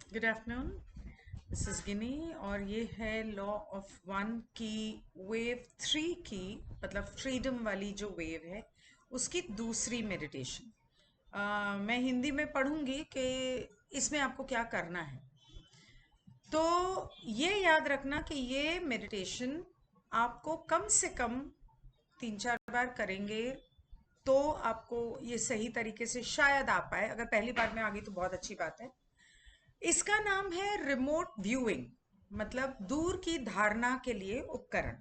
Good afternoon. This is गिनी और ये है लॉ ऑफ वन की वेव थ्री की, मतलब फ्रीडम वाली जो वेव है उसकी दूसरी मेडिटेशन। मैं हिंदी में पढ़ूंगी कि इसमें आपको क्या करना है। तो ये याद रखना कि ये मेडिटेशन आपको कम से कम 3-4 बार करेंगे तो आपको ये सही तरीके से शायद आ पाए। अगर पहली बार में आ गई तो बहुत अच्छी बात है। इसका नाम है रिमोट व्यूइंग, मतलब दूर की धारणा के लिए उपकरण।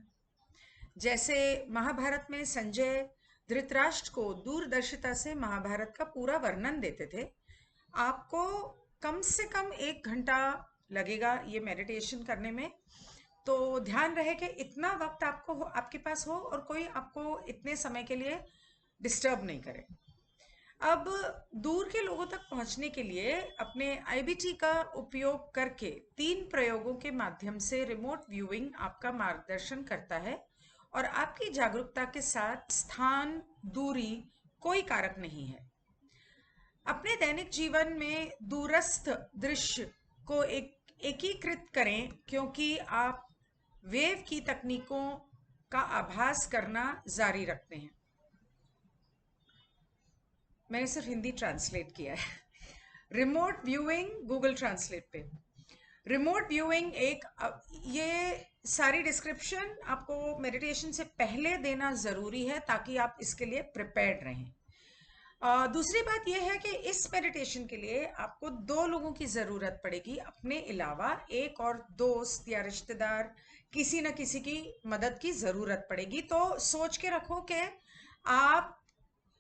जैसे महाभारत में संजय धृतराष्ट्र को दूरदर्शिता से महाभारत का पूरा वर्णन देते थे। आपको कम से कम 1 घंटा लगेगा ये मेडिटेशन करने में। तो ध्यान रहे कि इतना वक्त आपके पास हो और कोई आपको इतने समय के लिए डिस्टर्ब नहीं करे। अब दूर के लोगों तक पहुंचने के लिए अपने आईबीटी का उपयोग करके 3 प्रयोगों के माध्यम से रिमोट व्यूइंग आपका मार्गदर्शन करता है। और आपकी जागरूकता के साथ स्थान, दूरी कोई कारक नहीं है। अपने दैनिक जीवन में दूरस्थ दृश्य को एकीकृत करें, क्योंकि आप वेव की तकनीकों का आभास करना जारी रखते हैं। मैंने सिर्फ हिंदी ट्रांसलेट किया है। रिमोट व्यूइंग गूगल ट्रांसलेट पे। रिमोट व्यूइंग ये सारी डिस्क्रिप्शन आपको मेडिटेशन से पहले देना ज़रूरी है ताकि आप इसके लिए प्रिपेयर्ड रहें। दूसरी बात यह है कि इस मेडिटेशन के लिए आपको 2 लोगों की ज़रूरत पड़ेगी। अपने अलावा एक और दोस्त या रिश्तेदार, किसी न किसी की मदद की ज़रूरत पड़ेगी। तो सोच के रखो कि आप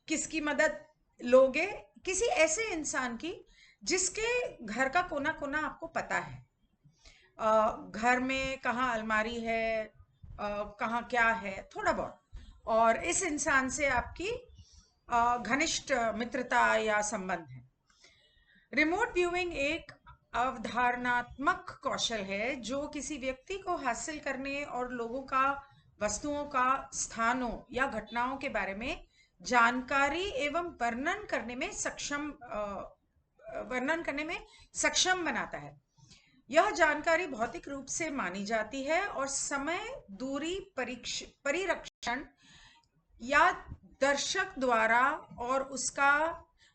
किसकी मदद लोगे। किसी ऐसे इंसान की जिसके घर का कोना कोना आपको पता है। घर में कहाँ अलमारी है, कहाँ क्या है, थोड़ा बहुत। और इस इंसान से आपकी घनिष्ठ मित्रता या संबंध है। रिमोट व्यूइंग एक अवधारणात्मक कौशल है जो किसी व्यक्ति को हासिल करने और लोगों का, वस्तुओं का, स्थानों या घटनाओं के बारे में जानकारी एवं वर्णन करने में सक्षम बनाता है। यह जानकारी भौतिक रूप से मानी जाती है और समय, दूरी, परिरक्षण या दर्शक द्वारा और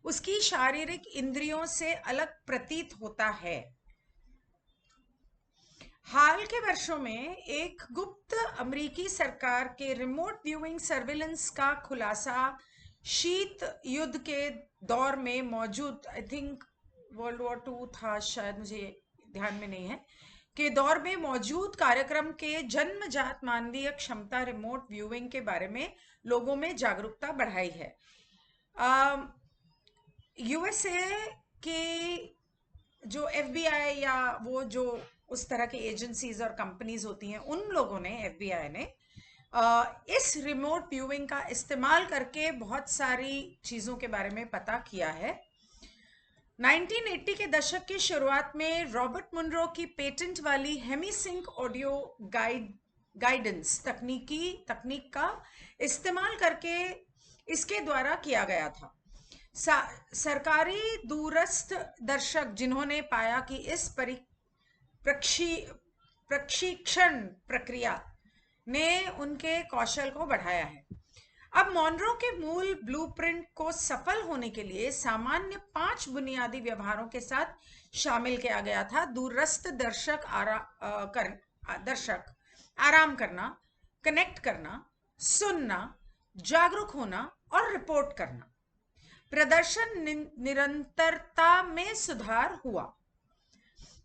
उसकी शारीरिक इंद्रियों से अलग प्रतीत होता है। हाल के वर्षों में एक गुप्त अमेरिकी सरकार के रिमोट व्यूइंग सर्विलेंस का खुलासा शीत युद्ध के दौर में मौजूद, आई थिंक वर्ल्ड वॉर 2 था शायद, मुझे ध्यान में नहीं है, के दौर में मौजूद कार्यक्रम के जन्मजात मानवीय क्षमता रिमोट व्यूइंग के बारे में लोगों में जागरूकता बढ़ाई है। यूएसए के जो एफबीआई या वो जो उस तरह की एजेंसीज और कंपनीज होती हैं, उन लोगों ने, एफबीआई ने इस रिमोट व्यूइंग का इस्तेमाल करके बहुत सारी चीज़ों के बारे में पता किया है। 1980 के दशक की शुरुआत में रॉबर्ट मुनरो की पेटेंट वाली हेमीसिंक ऑडियो गाइडेंस तकनीक का इस्तेमाल करके इसके द्वारा किया गया था। सरकारी दूरस्थ दर्शक जिन्होंने पाया कि इस प्रशिक्षण प्रक्रिया ने उनके कौशल को बढ़ाया है। अब मॉनरो के मूल ब्लूप्रिंट को सफल होने के लिए सामान्य 5 बुनियादी व्यवहारों के साथ शामिल किया गया था। दूरस्थ दर्शक आराम करना, कनेक्ट करना, सुनना, जागरूक होना और रिपोर्ट करना। प्रदर्शन निरंतरता में सुधार हुआ।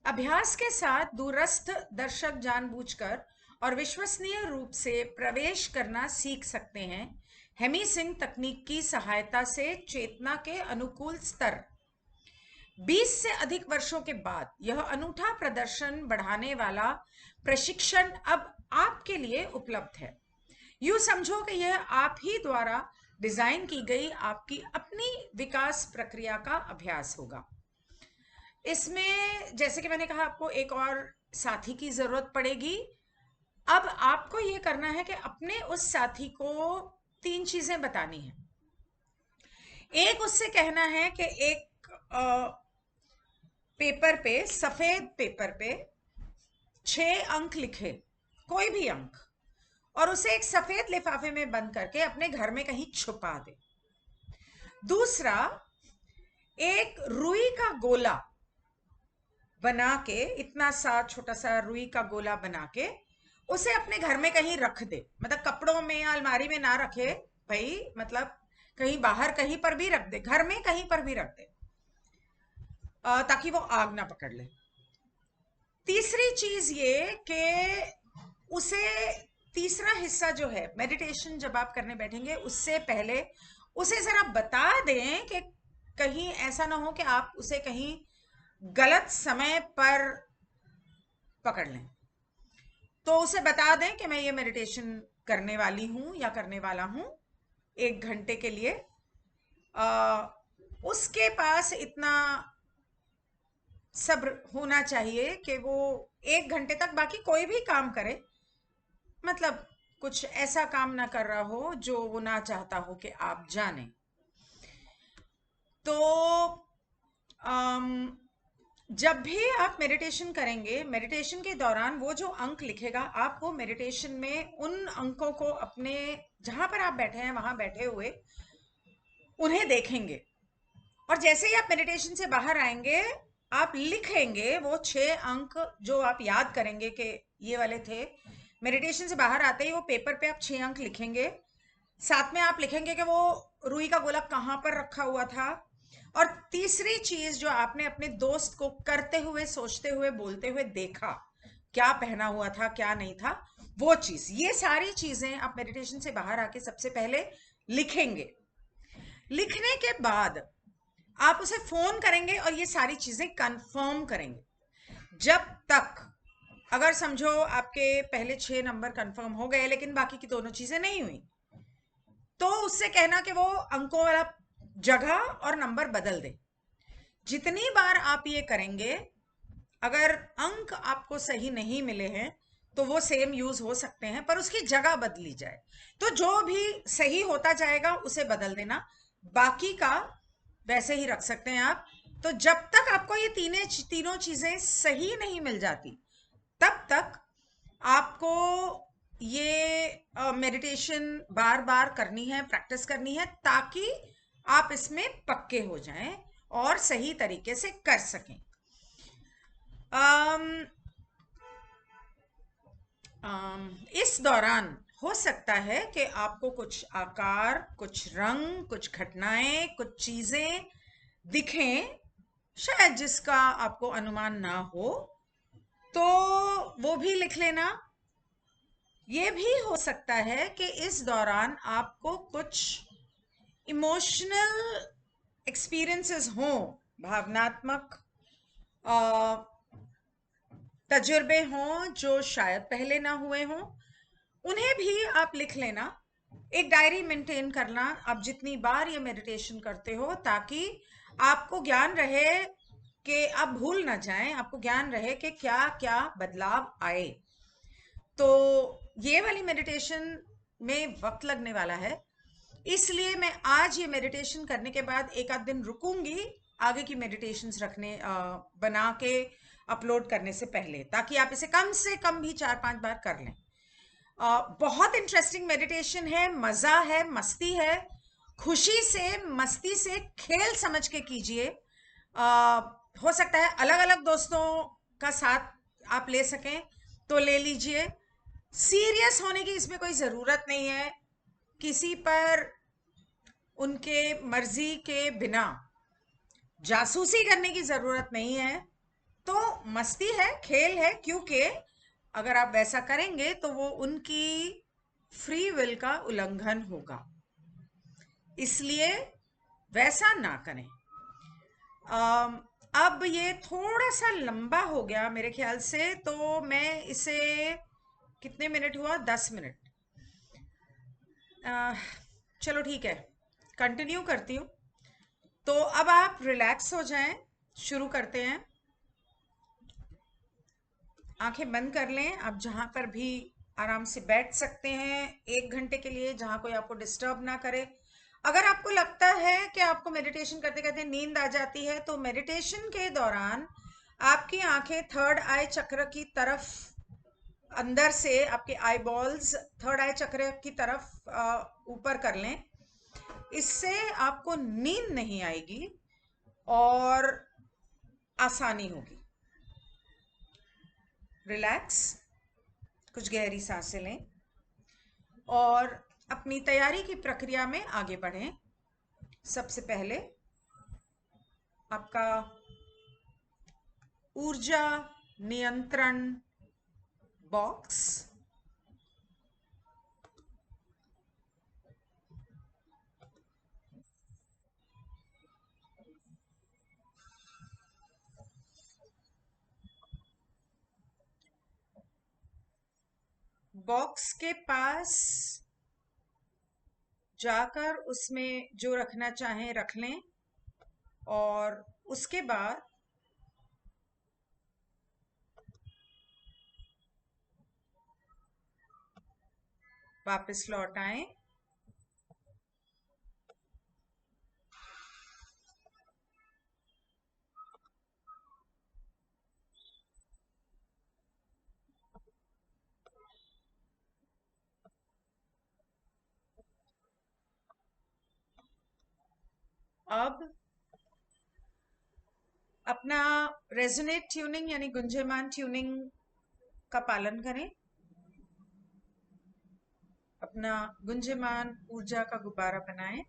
अभ्यास के साथ दूरस्थ दर्शक जानबूझकर और विश्वसनीय रूप से प्रवेश करना सीख सकते हैं। हेमीसिंक तकनीक की सहायता से चेतना के अनुकूल स्तर। 20 से अधिक वर्षों के बाद यह अनूठा प्रदर्शन बढ़ाने वाला प्रशिक्षण अब आपके लिए उपलब्ध है। यूं समझो कि यह आप ही द्वारा डिजाइन की गई आपकी अपनी विकास प्रक्रिया का अभ्यास होगा। इसमें जैसे कि मैंने कहा, आपको एक और साथी की जरूरत पड़ेगी। अब आपको यह करना है कि अपने उस साथी को 3 चीजें बतानी है। एक, उससे कहना है कि एक पेपर पे, सफेद पेपर पे 6 अंक लिखे, कोई भी अंक, और उसे एक सफेद लिफाफे में बंद करके अपने घर में कहीं छुपा दे। दूसरा, एक रुई का गोला बना के, इतना सा छोटा सा रुई का गोला बना के उसे अपने घर में कहीं रख दे, मतलब कपड़ों में या अलमारी में ना रखे भाई, मतलब कहीं बाहर कहीं पर भी रख दे, घर में कहीं पर भी रख दे, ताकि वो आग ना पकड़ ले। तीसरी चीज ये कि उसे, तीसरा हिस्सा जो है, मेडिटेशन जब आप करने बैठेंगे उससे पहले उसे जरा बता दें कि कहीं ऐसा ना हो कि आप उसे कहीं गलत समय पर पकड़ लें। तो उसे बता दें कि मैं ये मेडिटेशन करने वाली हूं या करने वाला हूं 1 घंटे के लिए। उसके पास इतना सब्र होना चाहिए कि वो 1 घंटे तक बाकी कोई भी काम करे, मतलब कुछ ऐसा काम ना कर रहा हो जो वो ना चाहता हो कि आप जाने। तो जब भी आप मेडिटेशन करेंगे, मेडिटेशन के दौरान वो जो अंक लिखेगा, आप वो मेडिटेशन में उन अंकों को अपने जहां पर आप बैठे हैं वहां बैठे हुए उन्हें देखेंगे, और जैसे ही आप मेडिटेशन से बाहर आएंगे आप लिखेंगे वो 6 अंक जो आप याद करेंगे कि ये वाले थे। मेडिटेशन से बाहर आते ही वो पेपर पे आप 6 अंक लिखेंगे, साथ में आप लिखेंगे कि वो रुई का गोला कहाँ पर रखा हुआ था, और तीसरी चीज जो आपने अपने दोस्त को करते हुए, सोचते हुए, बोलते हुए देखा, क्या पहना हुआ था, क्या नहीं था, वो चीज, ये सारी चीजें आप मेडिटेशन से बाहर आके सबसे पहले लिखेंगे। लिखने के बाद आप उसे फोन करेंगे और ये सारी चीजें कंफर्म करेंगे। जब तक, अगर समझो आपके पहले 6 नंबर कंफर्म हो गए लेकिन बाकी की दोनों चीजें नहीं हुई, तो उससे कहना कि वो अंकों वाला जगह और नंबर बदल दे। जितनी बार आप ये करेंगे, अगर अंक आपको सही नहीं मिले हैं तो वो सेम यूज हो सकते हैं, पर उसकी जगह बदली जाए। तो जो भी सही होता जाएगा उसे बदल देना, बाकी का वैसे ही रख सकते हैं आप। तो जब तक आपको ये तीनों चीजें सही नहीं मिल जाती, तब तक आपको ये मेडिटेशन बार बार करनी है, प्रैक्टिस करनी है, ताकि आप इसमें पक्के हो जाएं और सही तरीके से कर सकें। इस दौरान हो सकता है कि आपको कुछ आकार, कुछ रंग, कुछ घटनाएं, कुछ चीजें दिखें, शायद जिसका आपको अनुमान ना हो, तो वो भी लिख लेना। ये भी हो सकता है कि इस दौरान आपको कुछ इमोशनल एक्सपीरियंसेस हों, भावनात्मक तजुर्बे हों जो शायद पहले ना हुए हों, उन्हें भी आप लिख लेना। एक डायरी मेंटेन करना आप जितनी बार ये मेडिटेशन करते हो, ताकि आपको ज्ञान रहे कि आप भूल ना जाएं, आपको ज्ञान रहे कि क्या क्या बदलाव आए। तो ये वाली मेडिटेशन में वक्त लगने वाला है, इसलिए मैं आज ये मेडिटेशन करने के बाद एक आध दिन रुकूंगी आगे की मेडिटेशंस रखने, बना के अपलोड करने से पहले, ताकि आप इसे कम से कम भी 4-5 बार कर लें। बहुत इंटरेस्टिंग मेडिटेशन है, मजा है, मस्ती है, खुशी से, मस्ती से, खेल समझ के कीजिए। हो सकता है अलग अलग दोस्तों का साथ आप ले सकें तो ले लीजिए। सीरियस होने की इसमें कोई ज़रूरत नहीं है, किसी पर उनके मर्जी के बिना जासूसी करने की ज़रूरत नहीं है। तो मस्ती है, खेल है, क्योंकि अगर आप वैसा करेंगे तो वो उनकी फ्री विल का उल्लंघन होगा, इसलिए वैसा ना करें। अब ये थोड़ा सा लंबा हो गया मेरे ख्याल से, तो मैं इसे, कितने मिनट हुआ, 10 मिनट, चलो ठीक है, कंटिन्यू करती हूँ। तो अब आप रिलैक्स हो जाएं, शुरू करते हैं। आंखें बंद कर लें, आप जहां पर भी आराम से बैठ सकते हैं 1 घंटे के लिए, जहां कोई आपको डिस्टर्ब ना करे। अगर आपको लगता है कि आपको मेडिटेशन करते करते नींद आ जाती है, तो मेडिटेशन के दौरान आपकी आंखें थर्ड आई चक्र की तरफ, अंदर से आपके आई बॉल्स थर्ड आई चक्र की तरफ ऊपर कर लें। इससे आपको नींद नहीं आएगी और आसानी होगी। रिलैक्स, कुछ गहरी सांसें लें और अपनी तैयारी की प्रक्रिया में आगे बढ़ें। सबसे पहले आपका ऊर्जा नियंत्रण बॉक्स, बॉक्स के पास जाकर उसमें जो रखना चाहें रख लें और उसके बाद वापस लौट आएं। अब अपना रेजोनेट ट्यूनिंग यानी गुंजयमान ट्यूनिंग का पालन करें। अपना गुंजयमान ऊर्जा का गुब्बारा बनाएं।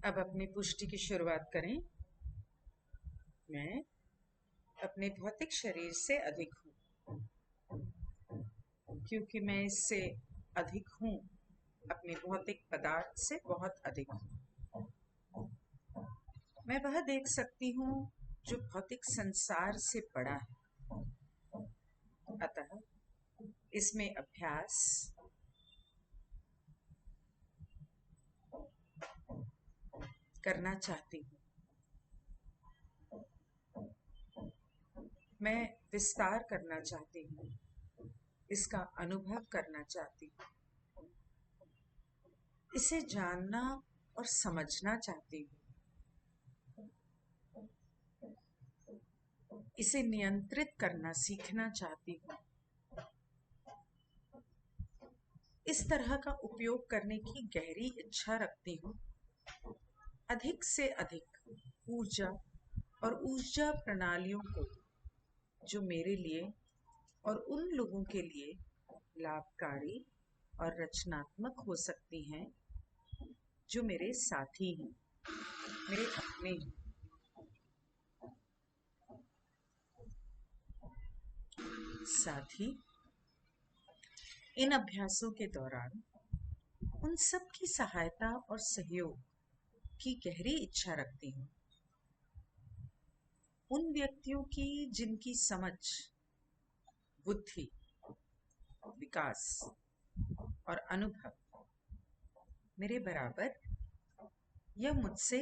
अब अपनी पुष्टि की शुरुआत करें। मैं अपने भौतिक शरीर से अधिक हूँ, क्योंकि मैं इससे अधिक हूँ, अपने भौतिक पदार्थ से बहुत अधिक हूँ। मैं वह देख सकती हूँ जो भौतिक संसार से बड़ा है। अतः इसमें अभ्यास करना चाहती हूँ। मैं विस्तार करना चाहती हूँ, इसका अनुभव करना चाहती हूँ, इसे जानना और समझना चाहती हूँ, इसे नियंत्रित करना सीखना चाहती हूँ। इस तरह का उपयोग करने की गहरी इच्छा रखती हूँ। अधिक से अधिक ऊर्जा और ऊर्जा प्रणालियों को जो मेरे लिए और उन लोगों के लिए लाभकारी और रचनात्मक हो सकती हैं जो मेरे साथी हैं, मेरे अपने हैं। साथ ही इन अभ्यासों के दौरान उन सब की सहायता और सहयोग की गहरी इच्छा रखती हूँ। उन व्यक्तियों की जिनकी समझ, बुद्धि, विकास और अनुभव मेरे बराबर या मुझसे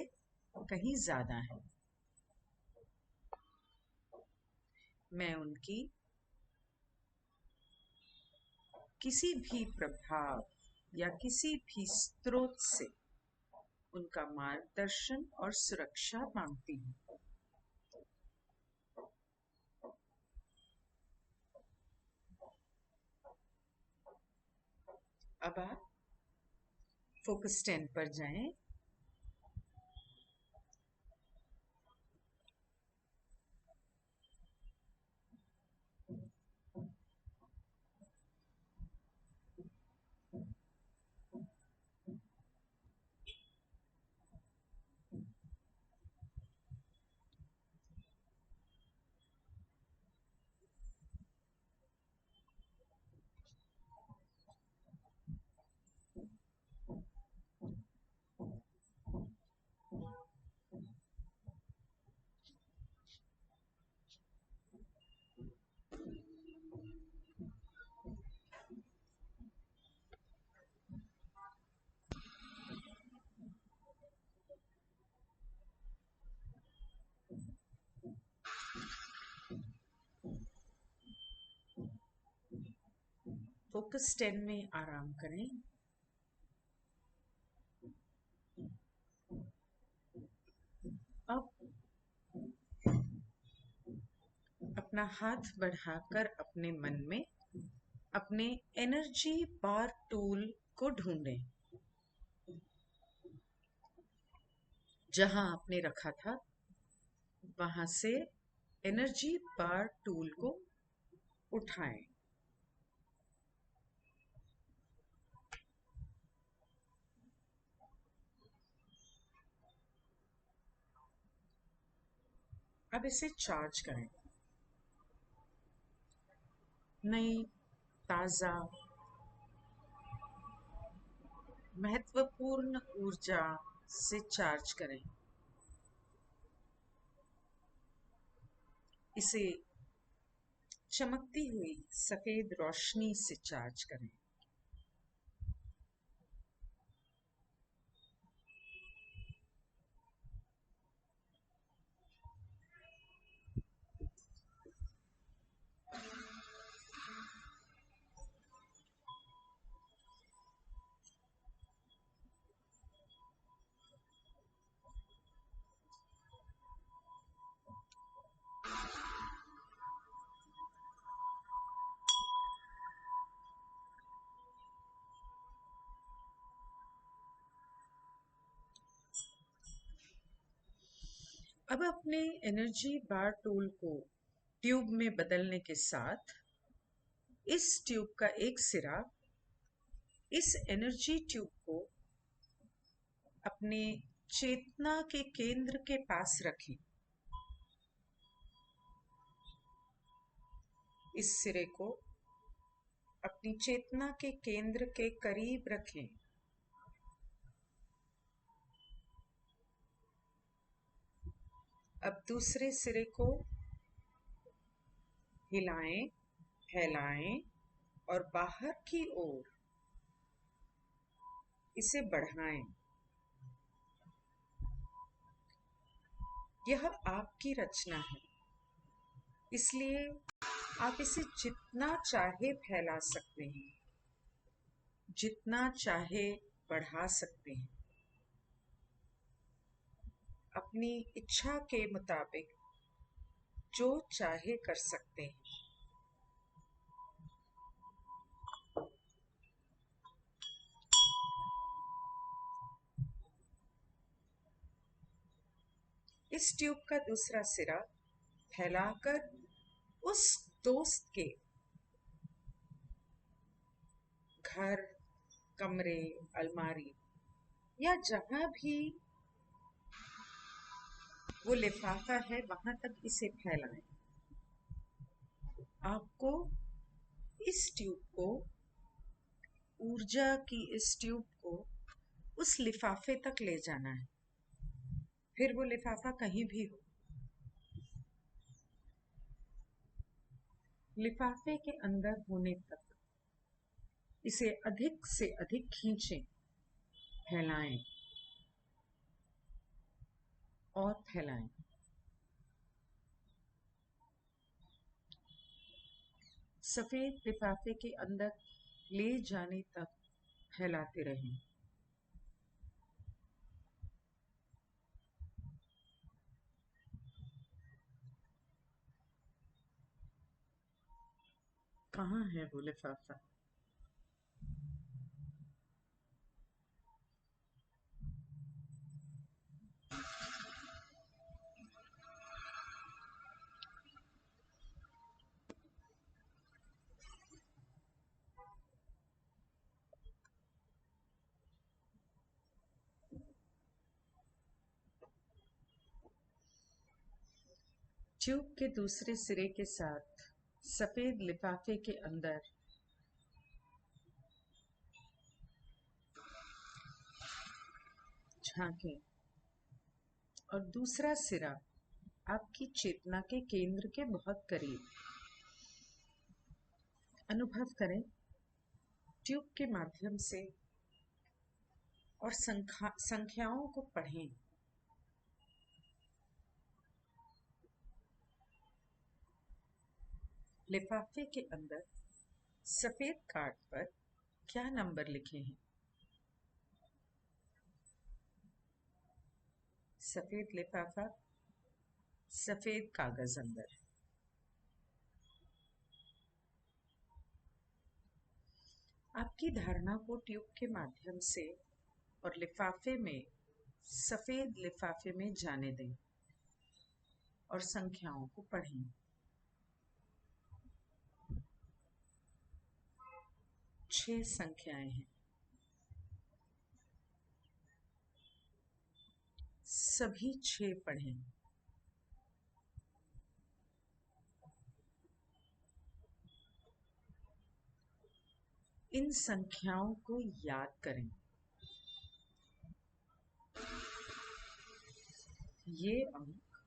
कहीं ज्यादा है। मैं उनकी किसी भी प्रभाव या किसी भी स्रोत से उनका मार्गदर्शन और सुरक्षा मांगती हूँ। अब आप फोकस 10 पर जाएं। फोकस 10 में आराम करें। अब अपना हाथ बढ़ाकर अपने मन में अपने एनर्जी बार टूल को ढूंढें। जहां आपने रखा था वहां से एनर्जी बार टूल को उठाएं। अब इसे चार्ज करें। नई, ताजा, महत्वपूर्ण ऊर्जा से चार्ज करें। इसे चमकती हुई सफेद रोशनी से चार्ज करें। अब अपने एनर्जी बार टूल को ट्यूब में बदलने के साथ इस ट्यूब का एक सिरा इस एनर्जी ट्यूब को अपने चेतना के केंद्र के पास रखें। इस सिरे को अपनी चेतना के केंद्र के करीब रखें। अब दूसरे सिरे को हिलाएं, फैलाएं और बाहर की ओर इसे बढ़ाएं। यह आपकी रचना है, इसलिए आप इसे जितना चाहे फैला सकते हैं, जितना चाहे बढ़ा सकते हैं। अपनी इच्छा के मुताबिक जो चाहे कर सकते हैं। इस ट्यूब का दूसरा सिरा फैलाकर उस दोस्त के घर, कमरे, अलमारी या जहां भी वो लिफाफा है वहां तक इसे फैलाएं। आपको इस ट्यूब को, ऊर्जा की इस ट्यूब को उस लिफाफे तक ले जाना है, फिर वो लिफाफा कहीं भी हो। लिफाफे के अंदर होने तक इसे अधिक से अधिक खींचें, फैलाएं और फैलाएं। सफेद लिफाफे के अंदर ले जाने तक फैलाते रहें। कहाँ है वो लिफाफा? ट्यूब के दूसरे सिरे के साथ सफेद लिफाफे के अंदर झांकें और दूसरा सिरा आपकी चेतना के केंद्र के बहुत करीब। अनुभव करें ट्यूब के माध्यम से और संख्याओं को पढ़ें। लिफाफे के अंदर सफेद कार्ड पर क्या नंबर लिखे हैं? सफेद लिफाफा, सफेद कागज अंदर। आपकी धारणा को ट्यूब के माध्यम से और लिफाफे में, सफेद लिफाफे में जाने दें और संख्याओं को पढ़ें। 6 संख्याएं हैं। सभी 6 पढ़ें। इन संख्याओं को याद करें। ये अंक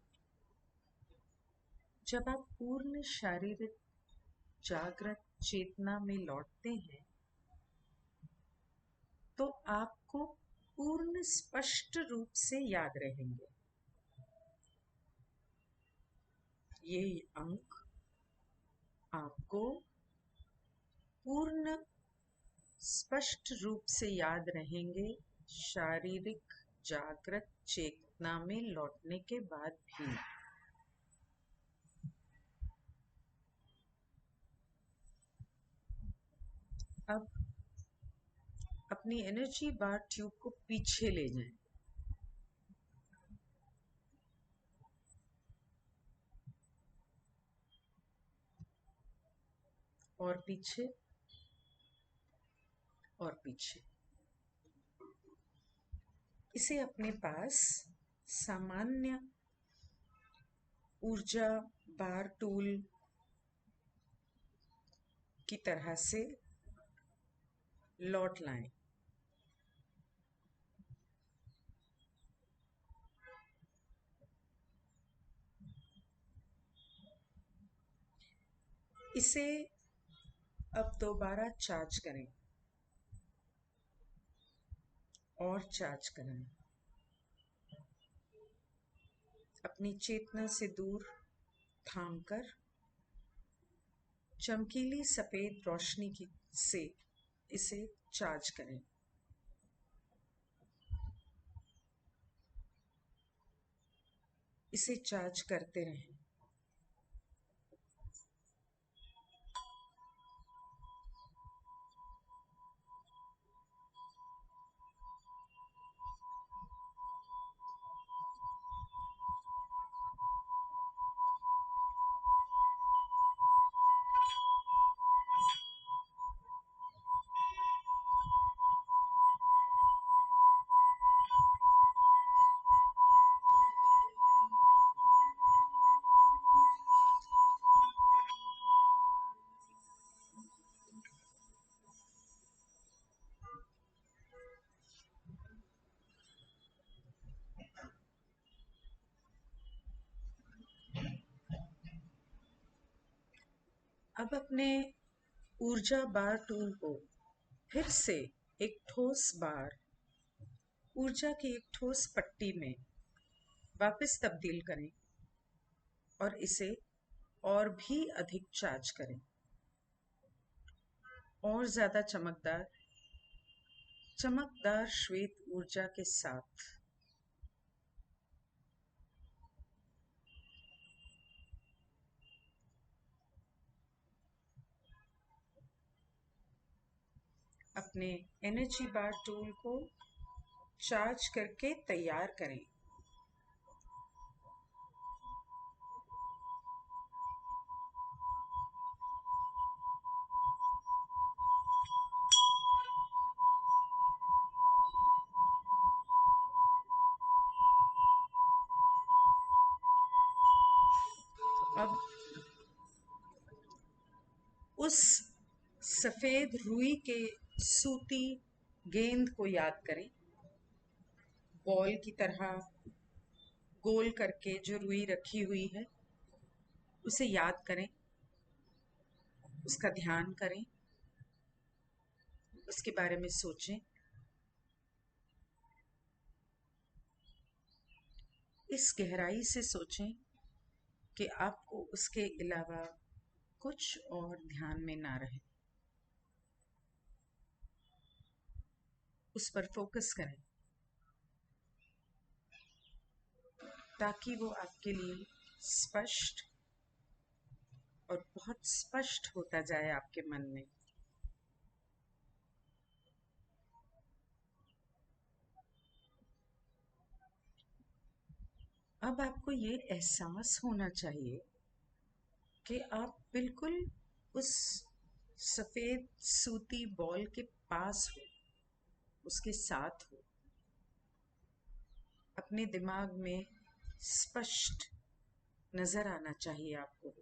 जब आप पूर्ण शारीरिक जागृत चेतना में लौटते हैं तो आपको पूर्ण स्पष्ट रूप से याद रहेंगे। ये अंक आपको पूर्ण स्पष्ट रूप से याद रहेंगे शारीरिक जागृत चेतना में लौटने के बाद भी। अब अपनी एनर्जी बार ट्यूब को पीछे ले जाएं और पीछे और पीछे। इसे अपने पास सामान्य ऊर्जा बार टूल की तरह से लौट लाएं। इसे अब दोबारा चार्ज करें और चार्ज करें। अपनी चेतना से दूर थामकर चमकीली सफेद रोशनी से इसे चार्ज करें। इसे चार्ज करते रहें। अब अपने ऊर्जा बार टूल को फिर से एक ठोस बार ऊर्जा की एक ठोस पट्टी में वापस तब्दील करें और इसे और भी अधिक चार्ज करें, और ज्यादा चमकदार श्वेत ऊर्जा के साथ। अपने एनर्जी बार टूल को चार्ज करके तैयार करें। अब उस सफेद रुई के सूती गेंद को याद करें, बॉल की तरह गोल करके जो रुई रखी हुई है उसे याद करें, उसका ध्यान करें, उसके बारे में सोचें। इस गहराई से सोचें कि आपको उसके अलावा कुछ और ध्यान में ना रहे। उस पर फोकस करें ताकि वो आपके लिए स्पष्ट और बहुत स्पष्ट होता जाए आपके मन में। अब आपको ये एहसास होना चाहिए कि आप बिल्कुल उस सफेद सूती बॉल के पास हो, उसके साथ हो। अपने दिमाग में स्पष्ट नजर आना चाहिए आपको।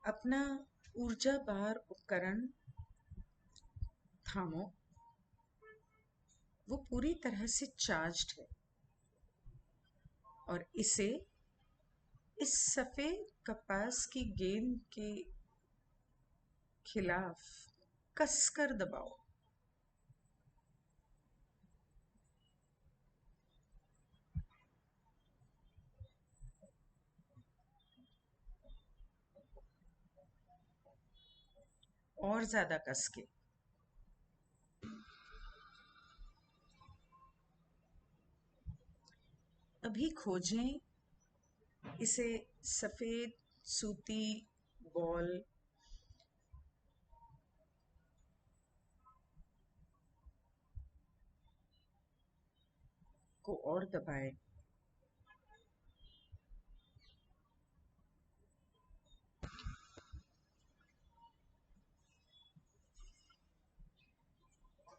अपना ऊर्जा बार उपकरण थामो। वो पूरी तरह से चार्ज्ड है और इसे इस सफेद कपास की गेंद के खिलाफ कसकर दबाओ। और ज्यादा कस के। अभी खोजें इसे सफेद सूती बॉल को और दबाएं।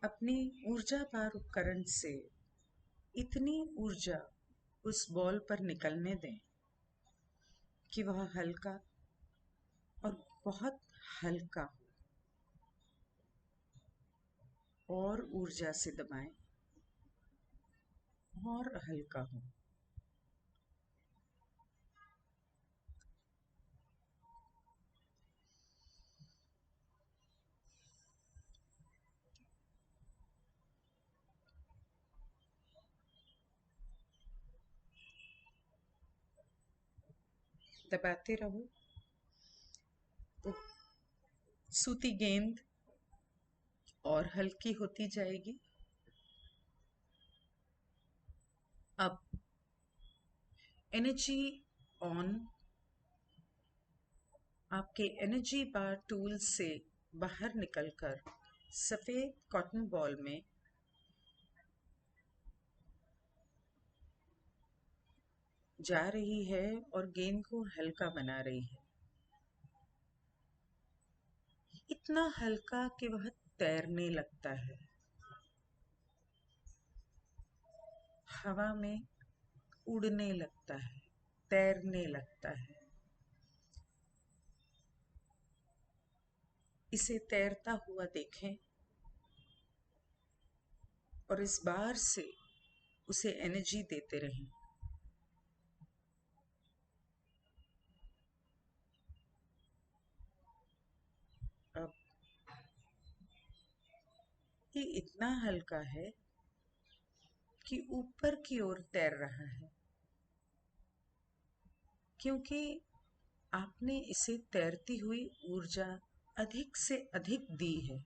अपनी ऊर्जा बार उपकरण से इतनी ऊर्जा उस बॉल पर निकलने दें कि वह हल्का और बहुत हल्का हो, और ऊर्जा से दबाएं और हल्का हो। दबाते रहो तो सूती गेंद और हल्की होती जाएगी। अब एनर्जी ऑन। आपके एनर्जी बार टूल से बाहर निकलकर सफेद कॉटन बॉल में जा रही है और गेंद को हल्का बना रही है, इतना हल्का कि वह तैरने लगता है, हवा में उड़ने लगता है, तैरने लगता है। इसे तैरता हुआ देखें और इस बार से उसे एनर्जी देते रहें। अब ये इतना हल्का है कि ऊपर की ओर तैर रहा है, क्योंकि आपने इसे तैरती हुई ऊर्जा अधिक से अधिक दी है,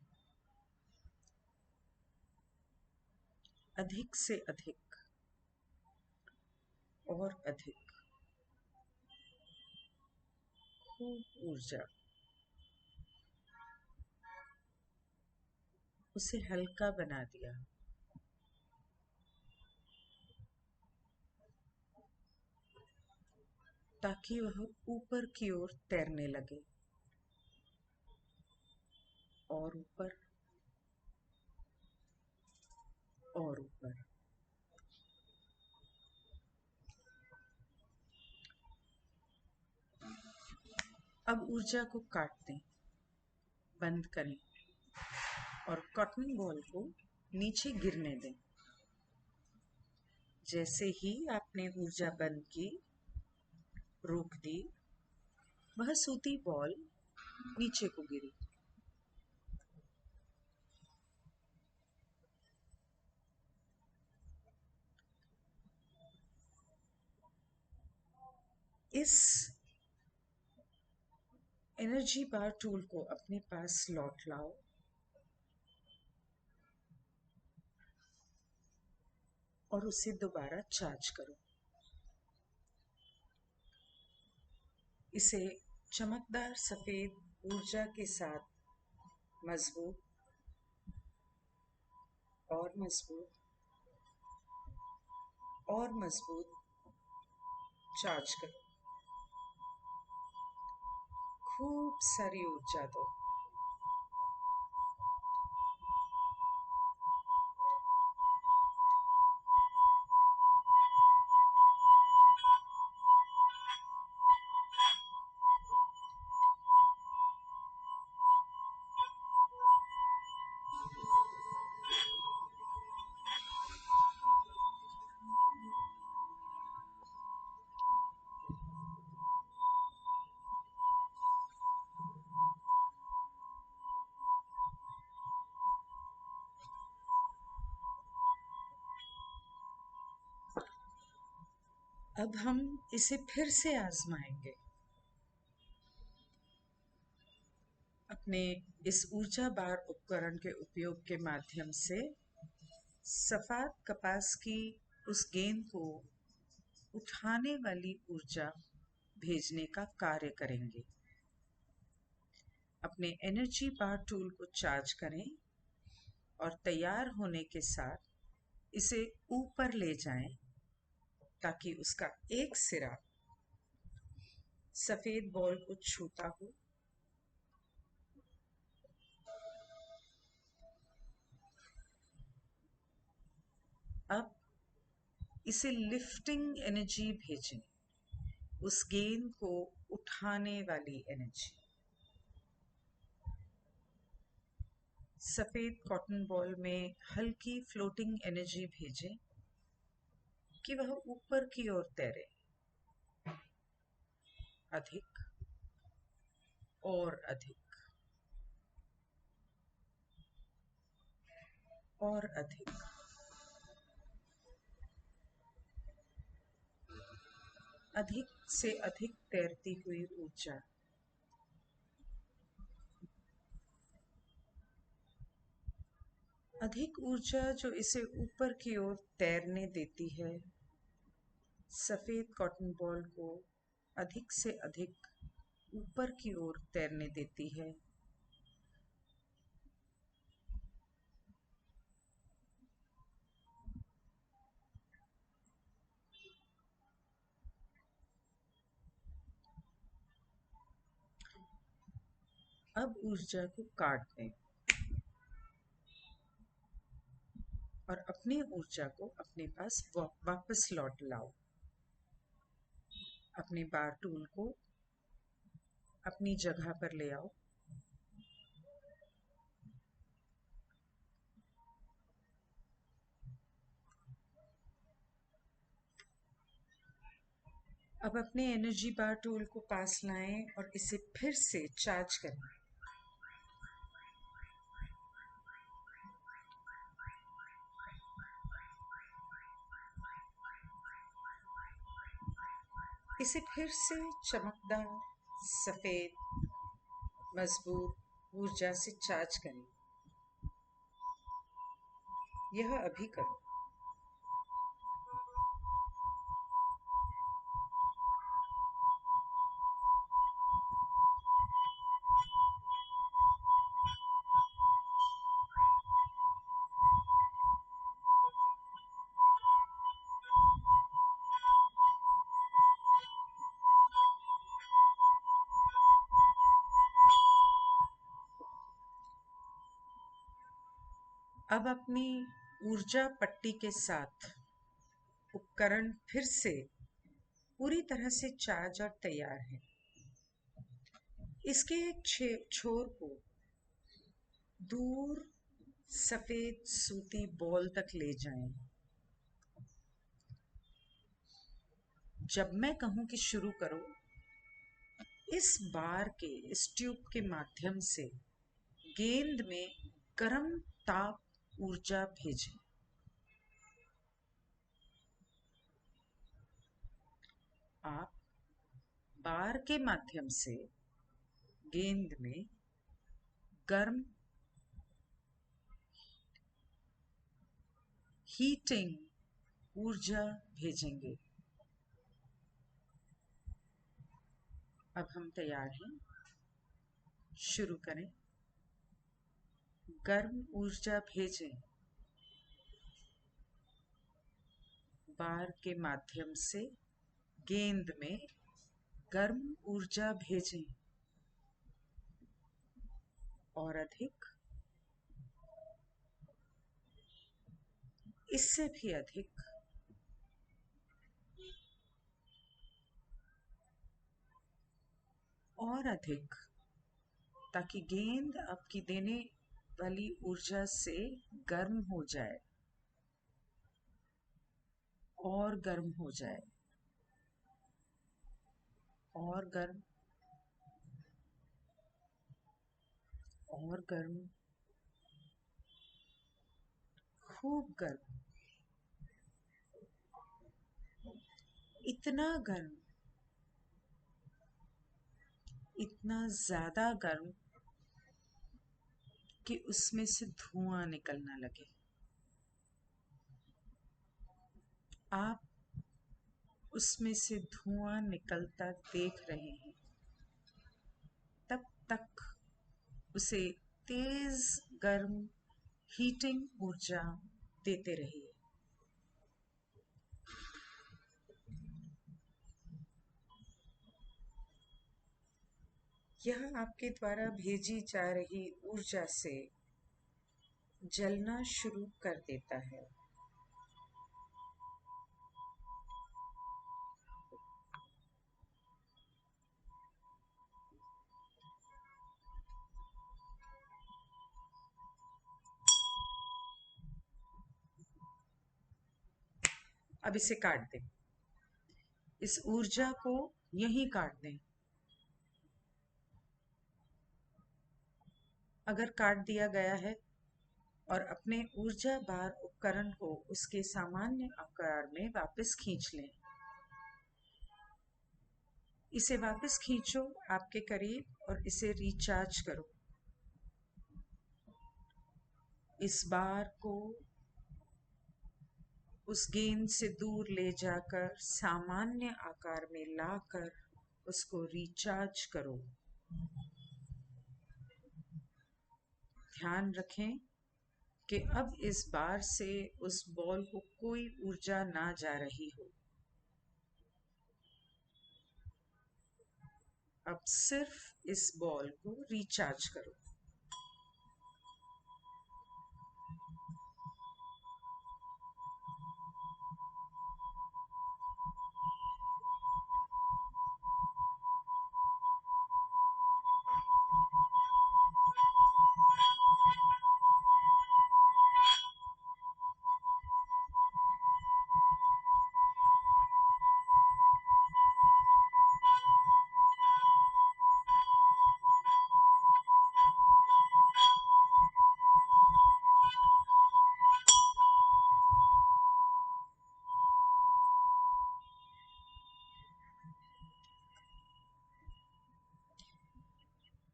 अधिक से अधिक और अधिक, खूब ऊर्जा। उसे हल्का बना दिया। ताकि वह ऊपर की ओर तैरने लगे और ऊपर और ऊपर। अब ऊर्जा को काट दें, बंद करें और कॉटन बॉल को नीचे गिरने दें। जैसे ही आपने ऊर्जा बंद की, रोक दी, वह सूती बॉल नीचे को गिरी। इस एनर्जी बार टूल को अपने पास लौट लाओ और उसे दोबारा चार्ज करो। इसे चमकदार सफेद ऊर्जा के साथ मजबूत और मजबूत और मजबूत चार्ज करो। खूब सारी ऊर्जा दो। अब हम इसे फिर से आजमाएंगे। अपने इस ऊर्जा बार उपकरण के उपयोग के माध्यम से सफेद कपास की उस गेंद को उठाने वाली ऊर्जा भेजने का कार्य करेंगे। अपने एनर्जी बार टूल को चार्ज करें और तैयार होने के साथ इसे ऊपर ले जाएं ताकि उसका एक सिरा सफेद बॉल को छूता हो। अब इसे लिफ्टिंग एनर्जी भेजें, उस गेंद को उठाने वाली एनर्जी। सफेद कॉटन बॉल में हल्की फ्लोटिंग एनर्जी भेजें कि वह ऊपर की ओर तैरे। अधिक और अधिक और अधिक। अधिक से अधिक तैरती हुई ऊर्जा। अधिक ऊर्जा जो इसे ऊपर की ओर तैरने देती है, सफेद कॉटन बॉल को अधिक से अधिक ऊपर की ओर तैरने देती है। अब ऊर्जा को काट दें। और अपनी ऊर्जा को अपने पास वापस लौट लाओ। अपने बार टूल को अपनी जगह पर ले आओ। अब अपने एनर्जी बार टूल को पास लाएं और इसे फिर से चार्ज करें। इसे फिर से चमकदार, सफेद, मजबूत ऊर्जा से चार्ज करें। यह अभी करो। अब अपनी ऊर्जा पट्टी के साथ उपकरण फिर से पूरी तरह से चार्ज और तैयार है। इसके एक छोर को दूर सफेद सूती बॉल तक ले जाएं। जब मैं कहूं कि शुरू करो, इस बार के इस ट्यूब के माध्यम से गेंद में गर्म ताप ऊर्जा भेजें। आप बार के माध्यम से गेंद में गर्म हीटिंग ऊर्जा भेजेंगे। अब हम तैयार हैं। शुरू करें। गर्म ऊर्जा भेजें। बार के माध्यम से गेंद में गर्म ऊर्जा भेजें। और अधिक, इससे भी अधिक। और अधिक, ताकि गेंद आपकी देने वाली ऊर्जा से गर्म हो जाए और गर्म हो जाए और गर्म और गर्म, खूब गर्म, इतना गर्म, इतना ज्यादा गर्म कि उसमें से धुआं निकलना लगे। आप उसमें से धुआं निकलता देख रहे हैं। तब तक उसे तेज गर्म हीटिंग ऊर्जा देते रहिए। यह आपके द्वारा भेजी जा रही ऊर्जा से जलना शुरू कर देता है। अब इसे काट दें। इस ऊर्जा को यहीं काट दें। अगर काट दिया गया है, और अपने ऊर्जा बार उपकरण को उसके सामान्य आकार में वापस खींच लें। इसे वापस खींचो आपके करीब और इसे रिचार्ज करो। इस बार को उस गेंद से दूर ले जाकर सामान्य आकार में लाकर उसको रिचार्ज करो। ध्यान रखें कि अब इस बार से उस बॉल को कोई ऊर्जा ना जा रही हो। अब सिर्फ इस बॉल को रिचार्ज करो।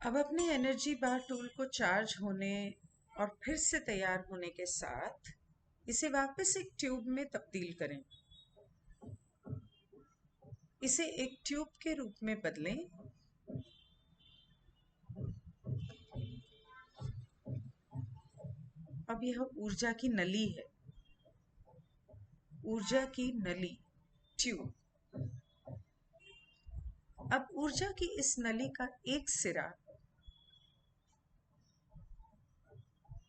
अब अपनी एनर्जी बार टूल को चार्ज होने और फिर से तैयार होने के साथ इसे वापस एक ट्यूब में तब्दील करें। इसे एक ट्यूब के रूप में बदलें। अब यह ऊर्जा की नली है, ऊर्जा की नली, ट्यूब। अब ऊर्जा की इस नली का एक सिरा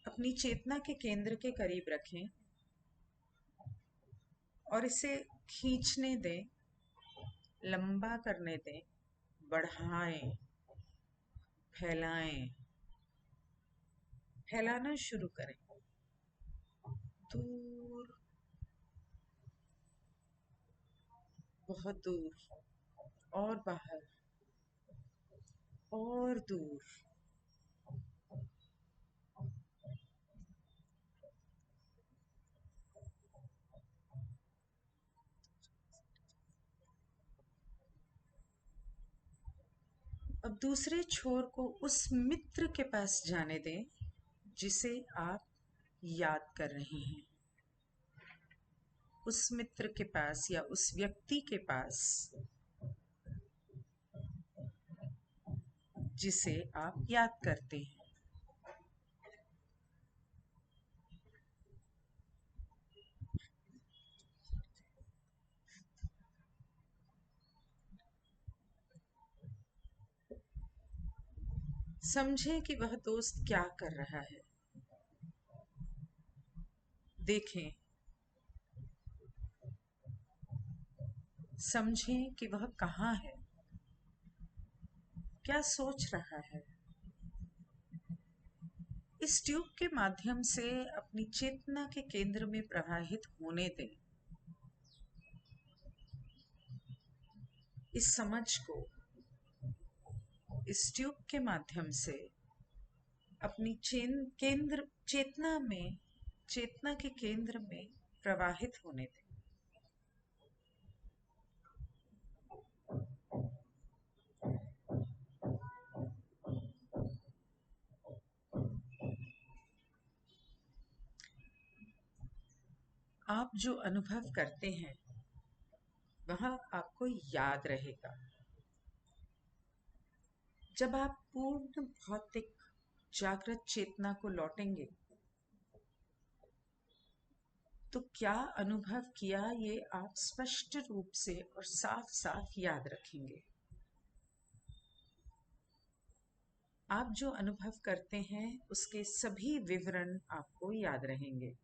अपनी चेतना के केंद्र के करीब रखें और इसे खींचने दें, लंबा करने दें, बढ़ाएं, फैलाएं, फैलाना शुरू करें, दूर, बहुत दूर, और बाहर, और दूर। अब दूसरे छोर को उस मित्र के पास जाने दें जिसे आप याद कर रहे हैं, उस मित्र के पास या उस व्यक्ति के पास जिसे आप याद करते हैं। समझें कि वह दोस्त क्या कर रहा है। देखें, समझें कि वह कहाँ है, क्या सोच रहा है। इस ट्यूब के माध्यम से अपनी चेतना के केंद्र में प्रवाहित होने दें। इस समझ को इस ट्यूब के माध्यम से अपनी चेतना के केंद्र में प्रवाहित होने दें। आप जो अनुभव करते हैं वह आपको याद रहेगा। जब आप पूर्ण भौतिक जागृत चेतना को लौटेंगे तो क्या अनुभव किया ये आप स्पष्ट रूप से और साफ साफ याद रखेंगे। आप जो अनुभव करते हैं उसके सभी विवरण आपको याद रहेंगे।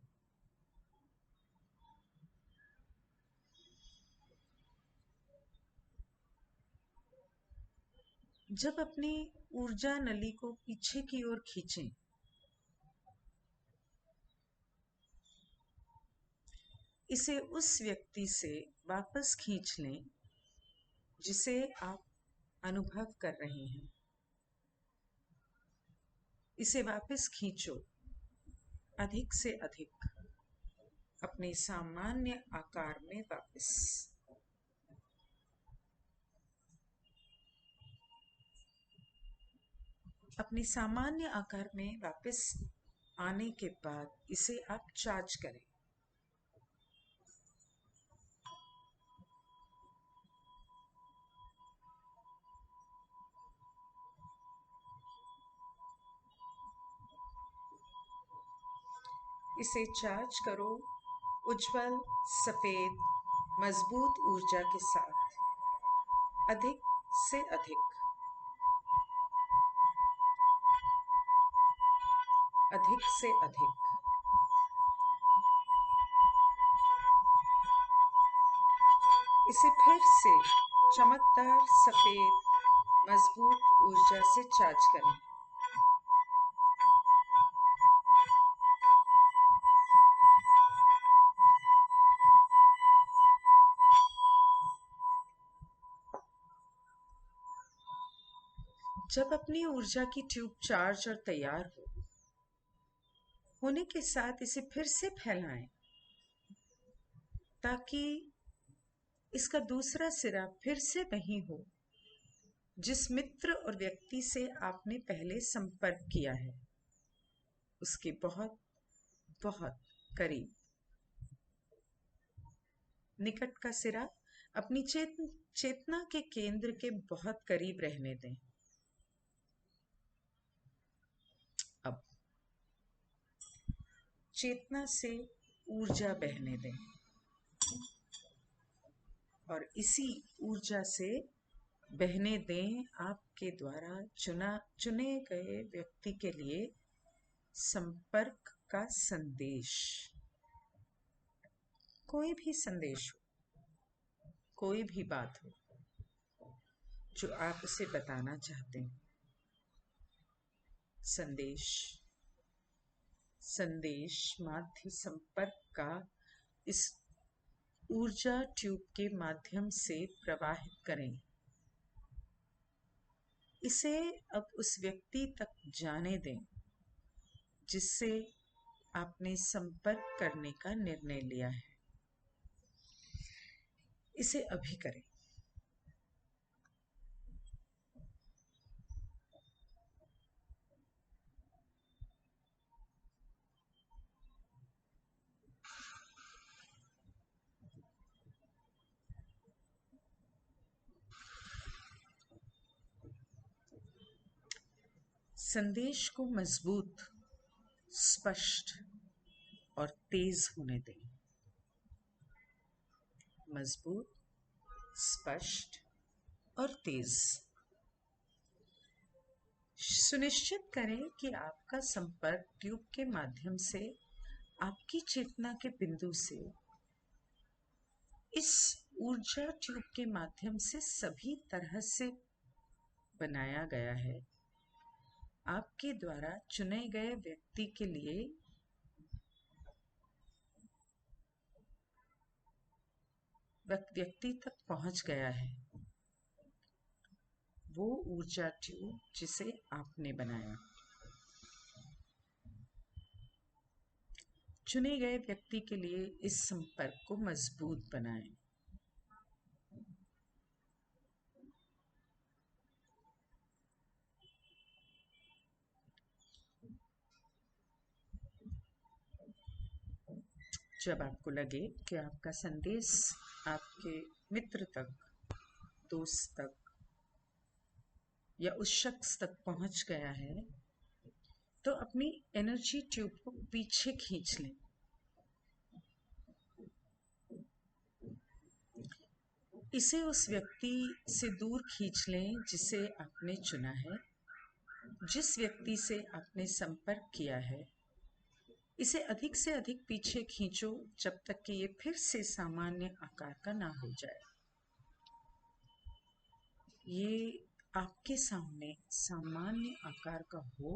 जब अपनी ऊर्जा नली को पीछे की ओर खींचें, इसे उस व्यक्ति से वापस खींच लें जिसे आप अनुभव कर रहे हैं। इसे वापस खींचो, अधिक से अधिक, अपने सामान्य आकार में वापस। अपने सामान्य आकार में वापस आने के बाद इसे आप चार्ज करें। इसे चार्ज करो उज्जवल, सफेद, मजबूत ऊर्जा के साथ, अधिक से अधिक, अधिक से अधिक। इसे फिर से चमकदार, सफेद, मजबूत ऊर्जा से चार्ज करें। जब अपनी ऊर्जा की ट्यूब चार्ज और तैयार होने के साथ इसे फिर से फैलाएं ताकि इसका दूसरा सिरा फिर से वहीं हो। जिस मित्र और व्यक्ति से आपने पहले संपर्क किया है उसके बहुत बहुत करीब, निकट का सिरा अपनी चेतना के केंद्र के बहुत करीब रहने दें। अब चेतना से ऊर्जा बहने दें और इसी ऊर्जा से बहने दें आपके द्वारा चुने गए व्यक्ति के लिए संपर्क का संदेश। कोई भी संदेश हो, कोई भी बात हो जो आप उसे बताना चाहते हैं। संदेश माध्य संपर्क का इस ऊर्जा ट्यूब के माध्यम से प्रवाहित करें। इसे अब उस व्यक्ति तक जाने दें जिससे आपने संपर्क करने का निर्णय लिया है। इसे अभी करें। संदेश को मजबूत, स्पष्ट और तेज होने दें। मजबूत, स्पष्ट और तेज। सुनिश्चित करें कि आपका संपर्क ट्यूब के माध्यम से आपकी चेतना के बिंदु से इस ऊर्जा ट्यूब के माध्यम से सभी तरह से बनाया गया है। आपके द्वारा चुने गए व्यक्ति के लिए व्यक्ति तक पहुंच गया है वो ऊर्जा ट्यूब जिसे आपने बनाया। चुने गए व्यक्ति के लिए इस संपर्क को मजबूत बनाएं। जब आपको लगे कि आपका संदेश आपके मित्र तक, दोस्त तक या उस शख्स तक पहुंच गया है तो अपनी एनर्जी ट्यूब को पीछे खींच लें। इसे उस व्यक्ति से दूर खींच लें जिसे आपने चुना है, जिस व्यक्ति से आपने संपर्क किया है। इसे अधिक से अधिक पीछे खींचो जब तक कि ये फिर से सामान्य आकार का ना हो जाए। ये आपके सामने सामान्य आकार का हो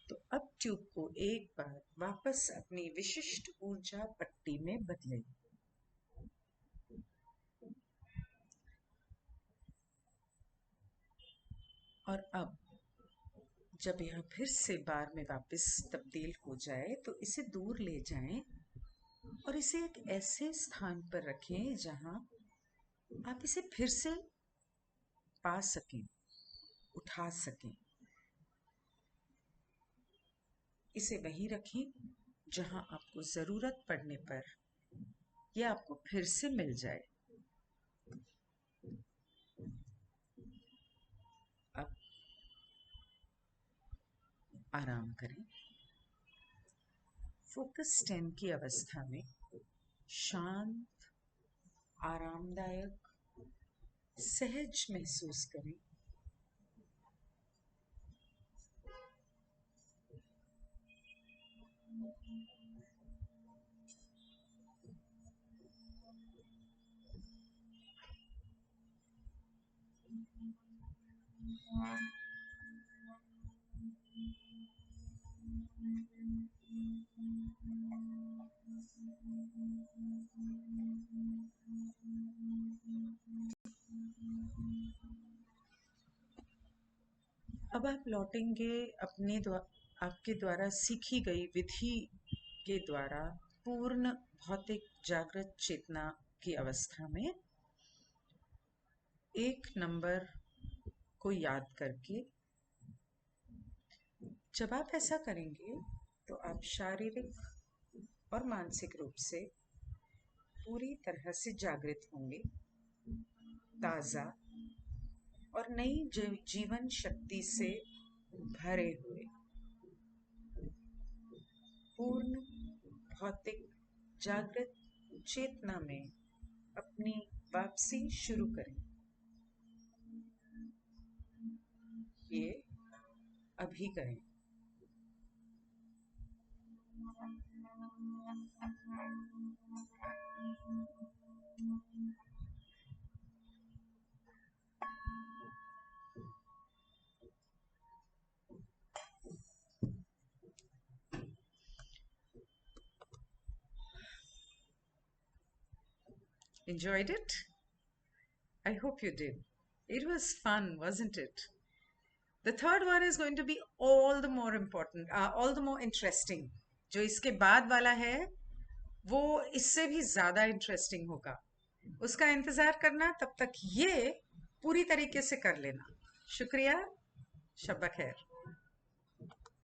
तो अब ट्यूब को एक बार वापस अपनी विशिष्ट ऊर्जा पट्टी में बदलें। और अब जब यह फिर से बार में वापस तब्दील हो जाए तो इसे दूर ले जाएं और इसे एक ऐसे स्थान पर रखें जहां आप इसे फिर से पा सकें, उठा सकें। इसे वहीं रखें जहां आपको जरूरत पड़ने पर यह आपको फिर से मिल जाए। अब आराम करें। फोकस 10 की अवस्था में शांत, आरामदायक, सहज महसूस करें। अब आप लौटेंगे आपके द्वारा सीखी गई विधि के द्वारा पूर्ण भौतिक जागृत चेतना की अवस्था में। 1 नंबर को याद करके। जब आप ऐसा करेंगे तो आप शारीरिक और मानसिक रूप से पूरी तरह से जागृत होंगे, ताज़ा और नई जीवन शक्ति से भरे हुए। पूर्ण भौतिक जागृत चेतना में अपनी वापसी शुरू करें। ये अभी करें। Enjoyed it? I hope you did. It was fun, wasn't it? The third one is going to be all the more important, all the more interesting. जो इसके बाद वाला है वो इससे भी ज़्यादा इंटरेस्टिंग होगा। उसका इंतज़ार करना, तब तक ये पूरी तरीके से कर लेना। शुक्रिया, शब खैर।